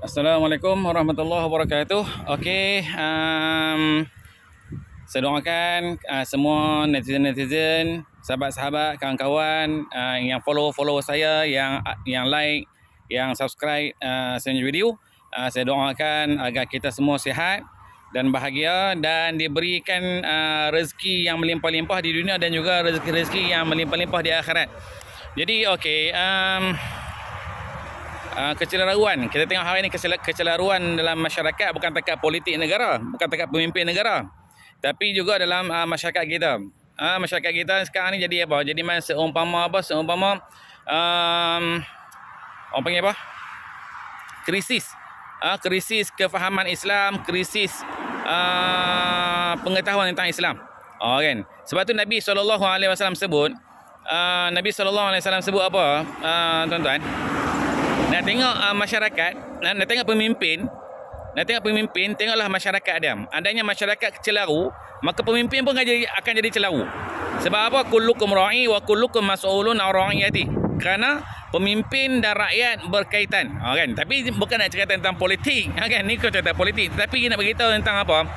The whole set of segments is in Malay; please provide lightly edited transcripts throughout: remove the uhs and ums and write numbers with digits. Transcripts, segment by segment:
Assalamualaikum warahmatullahi wabarakatuh. Okey, saya doakan semua netizen-netizen, sahabat-sahabat, kawan-kawan yang follow saya, yang like, yang subscribe saya punya video. Saya doakan agar kita semua sihat dan bahagia dan diberikan rezeki yang melimpah-limpah di dunia dan juga rezeki-rezeki yang melimpah-limpah di akhirat. Jadi okey, kecelaruan. Kita tengok hari ini kecelaruan dalam masyarakat, bukan takat politik negara, bukan takat pemimpin negara, tapi juga dalam masyarakat kita. Masyarakat kita sekarang ni jadi apa? Jadi seumpama orang panggil apa? Krisis. Krisis kefahaman Islam, krisis pengetahuan tentang Islam. Kan? Sebab tu Nabi SAW sebut, apa? Tuan-tuan, nak tengok masyarakat, nak tengok pemimpin, tengoklah masyarakat dia. Adanya masyarakat celaru, maka pemimpin pun akan jadi celaru. Sebab apa? Kullukum ra'i wa kullukum mas'ulun 'an ra'iyati. Kerana pemimpin dan rakyat berkaitan. Kan? Tapi bukan nak cerita tentang politik, kan? Ni kau cerita politik, tapi nak beritahu tentang apa?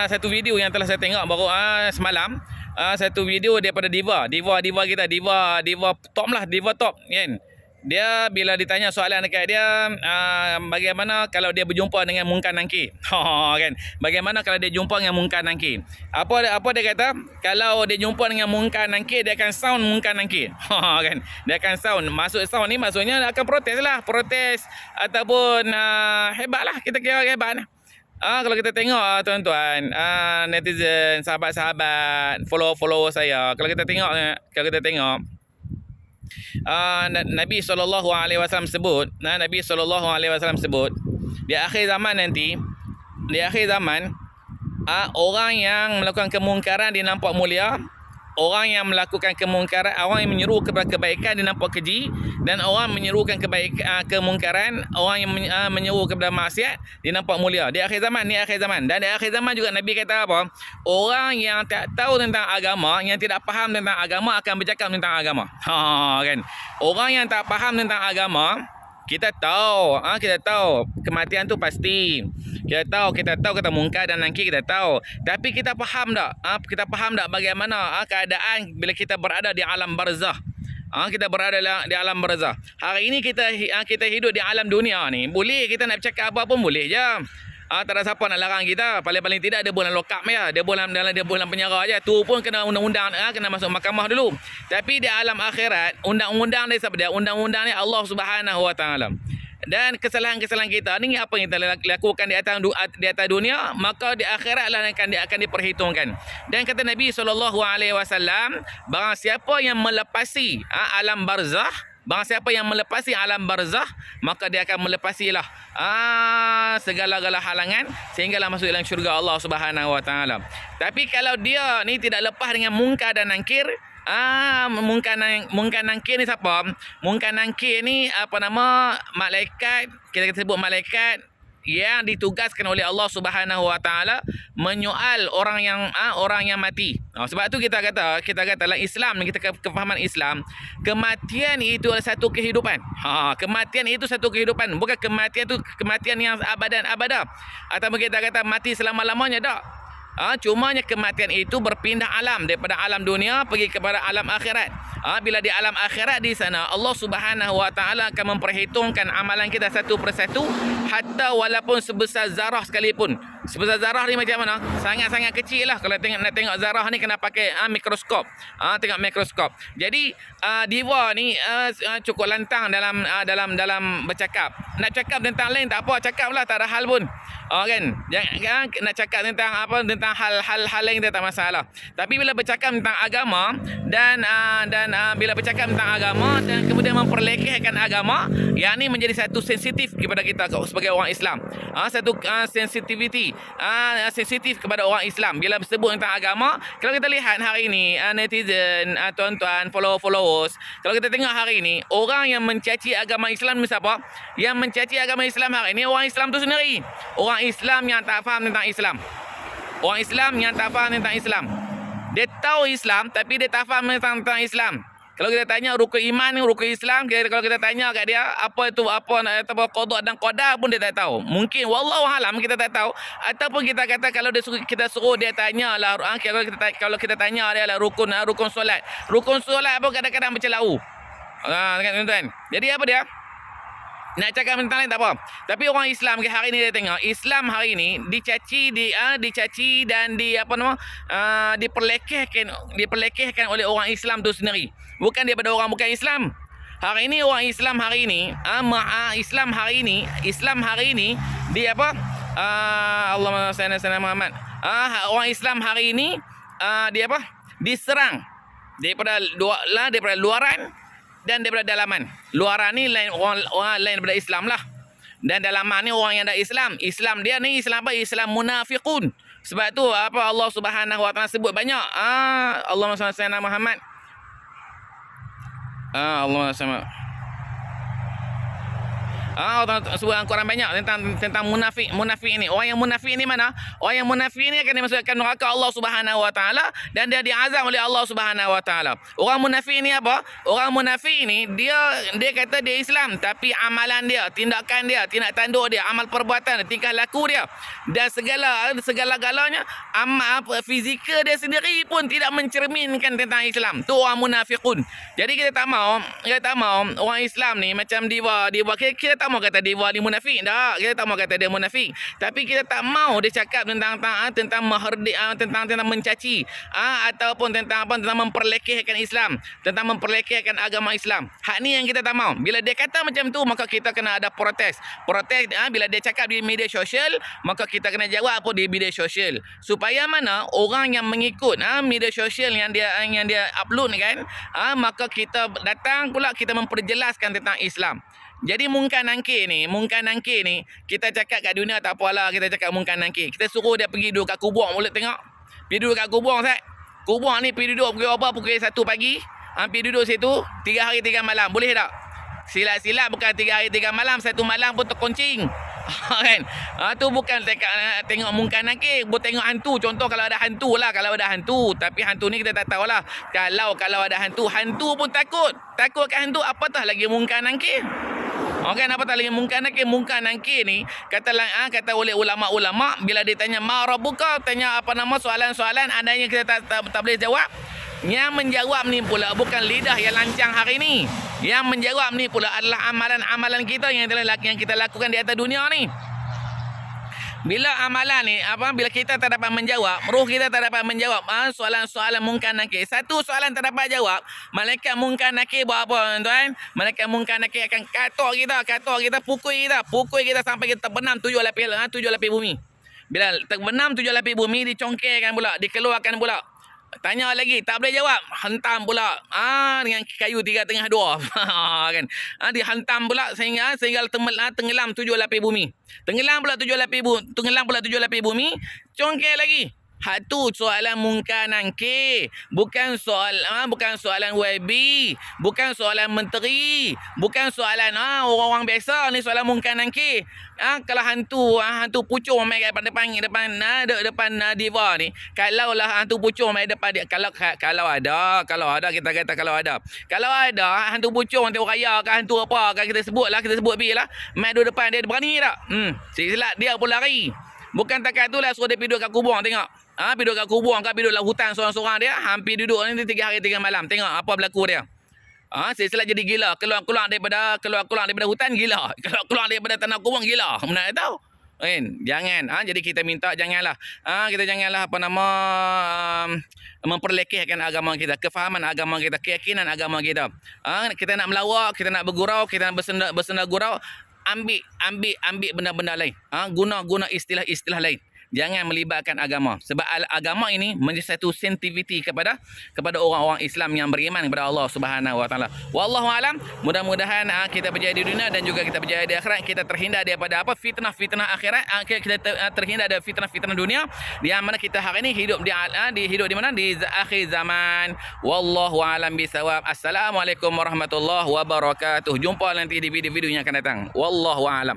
Satu video yang telah saya tengok baru semalam. Satu video daripada diva kita, diva top lah, diva top, kan? Dia bila ditanya soalan dekat dia, bagaimana kalau dia berjumpa dengan Munkar Nakir? Kan? Bagaimana kalau dia jumpa dengan Munkar Nakir? Apa dia kata? Kalau dia jumpa dengan Munkar Nakir, dia akan sound Munkar Nakir. Kan? Dia akan sound. Maksud sound ni maksudnya akan protes lah, protes ataupun hebat lah, kita kira hebat lah. Kalau kita tengok tuan-tuan, netizen, sahabat-sahabat, follow saya, kalau kita tengok Nabi SAW sebut, di akhir zaman nanti, orang yang melakukan kemungkaran dia nampak mulia, orang yang melakukan kemungkaran, orang yang menyeru kepada kebaikan dia nampak keji, dan orang menyerukan kemungkaran, orang yang menyeru kepada maksiat dia nampak mulia. Di akhir zaman. Dan di akhir zaman juga Nabi kata apa? Orang yang tak tahu tentang agama, yang tidak faham tentang agama akan bercakap tentang agama. Kan? Orang yang tak faham tentang agama, kita tahu kematian tu pasti. Kita tahu kata Munkar dan Nakir, kita tahu. Tapi kita faham tak? Kita faham tak bagaimana keadaan bila kita berada di alam barzah? Kita berada di alam barzah. Hari ini kita hidup di alam dunia ni. Boleh kita nak cakap apa pun boleh je. Tak ada siapa nak larang kita. Paling-paling tidak dia bulan lokap ya. Dia bulan penjara aja. Tu pun kena undang-undang, kena masuk mahkamah dulu. Tapi di alam akhirat, undang-undang ni siapa dia? Undang-undang ni Allah Subhanahu Wa Taala. Dan kesalahan-kesalahan kita ni apa yang kita lakukan di atas dunia, maka di akhirat lah akan diperhitungkan. Dan kata Nabi SAW, barang siapa yang melepasi alam barzah, maka dia akan melepasilah segala-gala halangan sehinggalah masuk dalam syurga Allah Subhanahu Wa Taala. Tapi kalau dia ni tidak lepas dengan Munkar dan Nakir, Munkar Nakir ni siapa? Munkar Nakir ni malaikat, kita sebut malaikat yang ditugaskan oleh Allah Subhanahu Wa Taala menyoal orang yang mati. Sebab tu kita kata dalam Islam, kita kefahaman Islam, kematian itu adalah satu kehidupan. Kematian itu satu kehidupan, bukan kematian itu kematian yang abadan abada. Atau kita kata mati selama-lamanya, tak. Cumanya kematian itu berpindah alam daripada alam dunia pergi kepada alam akhirat. Bila di alam akhirat di sana Allah Subhanahu Wa Taala akan memperhitungkan amalan kita satu persatu, hatta walaupun sebesar zarah sekalipun. Sebesar zarah ni macam mana? Sangat-sangat kecil lah. Kalau nak tengok zarah ni kena pakai mikroskop. Tengok mikroskop. Jadi diva ni cukup lantang dalam bercakap. Nak cakap tentang lain tak apa, cakaplah, tak ada hal pun. Kan? Jangan nak cakap tentang hal lain tak masalah. Tapi bila bercakap tentang agama dan bila bercakap tentang agama dan kemudian memperlekehkan agama, yang ni menjadi satu sensitif kepada kita sebagai orang Islam. Satu sensitivity, sensitif kepada orang Islam bila bersebut tentang agama. Kalau kita lihat hari ini netizen, tuan-tuan, followers, kalau kita tengok hari ini orang yang mencaci agama Islam ni siapa? Yang mencaci agama Islam hari ini orang Islam tu sendiri. Orang Islam yang tak faham tentang Islam. Orang Islam yang tak faham tentang Islam. Dia tahu Islam tapi dia tak faham tentang Islam. Kalau kita tanya rukun iman, rukun Islam, kalau kita tanya kat dia apa itu apa qada dan qadar pun dia tak tahu. Mungkin wallahu alam kita tak tahu, ataupun kita kata kalau kita suruh dia tanyalah kalau kita tanya dia lah rukun solat. Rukun solat apa kadang-kadang macam lau. Kan tuan. Jadi apa dia? Nak cakap tentang lain tak apa. Tapi orang Islam ke hari ni dia tengok, Islam hari ni dicaci dan diperlekehkan oleh orang Islam tu sendiri. Bukan daripada orang bukan Islam. Hari ni orang Islam hari ni, Islam hari ni dia apa? Allahumma salli ala Muhammad. Orang Islam hari ni dia apa? Diserang daripada luaran dan daripada dalaman. Luaran ni lain orang lain daripada Islam lah. Dan dalaman ni orang yang ada Islam. Islam dia ni Islam apa? Islam munafiqun. Sebab tu apa Allah Subhanahu Wa Taala sebut banyak. Allahumma salli ala Muhammad. Allahumma salli. Sebut Al-Quran banyak tentang munafik ini. Orang yang munafik ini mana? Orang yang munafik ini akan dimasukkan neraka Allah Subhanahu Wa Taala dan dia diazab oleh Allah Subhanahu Wa Taala. Orang munafik ini apa? Orang munafik ini dia kata dia Islam, tapi amalan dia, tindakan dia, tindak tanduk dia, amal perbuatan, tingkah laku dia dan segala-galanya fizikal dia sendiri pun tidak mencerminkan tentang Islam. Tu orang munafikun. Jadi kita tak mau orang Islam ni macam diva kita tak mau kata dia wali munafik dah. Kita tak mau kata dia munafik. Tapi kita tak mau dia cakap tentang tentang mencaci ataupun tentang memperlekehkan Islam, tentang memperlekehkan agama Islam. Hak ni yang kita tak mau. Bila dia kata macam tu, maka kita kena ada protes. Bila dia cakap di media sosial, maka kita kena jawab apa di media sosial. Supaya mana orang yang mengikut media sosial yang dia upload kan, maka kita datang pula kita memperjelaskan tentang Islam. Jadi mungkar nangkir ni kita cakap kat dunia tak apalah, kita cakap mungkar nangkir. Kita suruh dia pergi duduk kat kubur, boleh tengok. Pergi duduk kat kubur Ustaz. Kubur ni pergi duduk pukul 1 pagi, pergi duduk situ 3 hari 3 malam, boleh tak? Silap-silap bukan 3 hari 3 malam, 1 malam pun terkuncing. Kan? Tu bukan tengok mungkar nakir, buat tengok hantu. Contoh kalau ada hantu lah, tapi hantu ni kita tak tahulah. Kalau ada hantu pun takut kat hantu, apatah lagi mungkar nakir. Kan apatah lagi mungkar nakir ni kata oleh ulama-ulama, bila dia tanya ma rabbuka, tanya soalan-soalan ada yang kita tak boleh jawab. Yang menjawab ni pula bukan lidah yang lancang hari ni. Yang menjawab ni pula adalah amalan-amalan kita yang kita lakukan di atas dunia ni. Bila amalan ni bila kita tak dapat menjawab, roh kita tak dapat menjawab soalan-soalan mungkar nakir. Satu soalan tak dapat jawab, malaikat mungkar nakir buat apa tuan? Malaikat mungkar nakir akan katok kita, pukul kita sampai kita terbenam 7 lapis bumi. Bila terbenam 7 lapis bumi, dicongkelkan pula, dikeluarkan pula. Tanya lagi, tak boleh jawab, hentam pula dengan kayu 3,2 kan. Dihantam pula sehingga tenggelam 7 lapis bumi. Tenggelam pula 7 lapis bumi, congkel lagi. Hak tu soalan mungkar nakir, bukan soalan YB, bukan soalan menteri, bukan soalan orang-orang biasa. Ni soalan mungkar nakir. Kalau hantu pucung mai kat depan diva ni, kalau lah hantu pucung mai depan dia, kalau ada kita kata kalau ada hantu pucung, hantu raya ke hantu apa ke, kita sebut bilah mai duduk depan dia, berani tak? Silap dia pun lari. Bukan takat tu lah suruh dia pergi duduk kat kubur tengok. Pergi duduk kat kubur ke pergi duduk dalam hutan seorang-seorang dia, hampir duduk ni 3 hari 3 malam. Tengok apa berlaku dia. Silap jadi gila. Keluar daripada hutan gila. Keluar daripada tanah kubur gila. Mana tahu? Jangan. Jadi kita minta janganlah. Kita janganlah memperlekehkan agama kita, kefahaman agama kita, keyakinan agama kita. Kita nak melawak, kita nak bergurau, kita nak bersenda gurau, ambil benda-benda lain. Guna istilah-istilah lain. Jangan melibatkan agama. Sebab agama ini menjadi satu sensitivity kepada orang-orang Islam yang beriman kepada Allah Subhanahu Wa Taala. Wallahu alam. Mudah-mudahan kita berjaya di dunia dan juga kita berjaya di akhirat. Kita terhindar daripada fitnah-fitnah akhirat. Kita terhindar dari fitnah-fitnah dunia. Di mana kita hari ini hidup di mana? Di akhir zaman. Wallahu alam bisawab. Assalamualaikum warahmatullahi wabarakatuh. Jumpa nanti di video-video yang akan datang. Wallahu alam.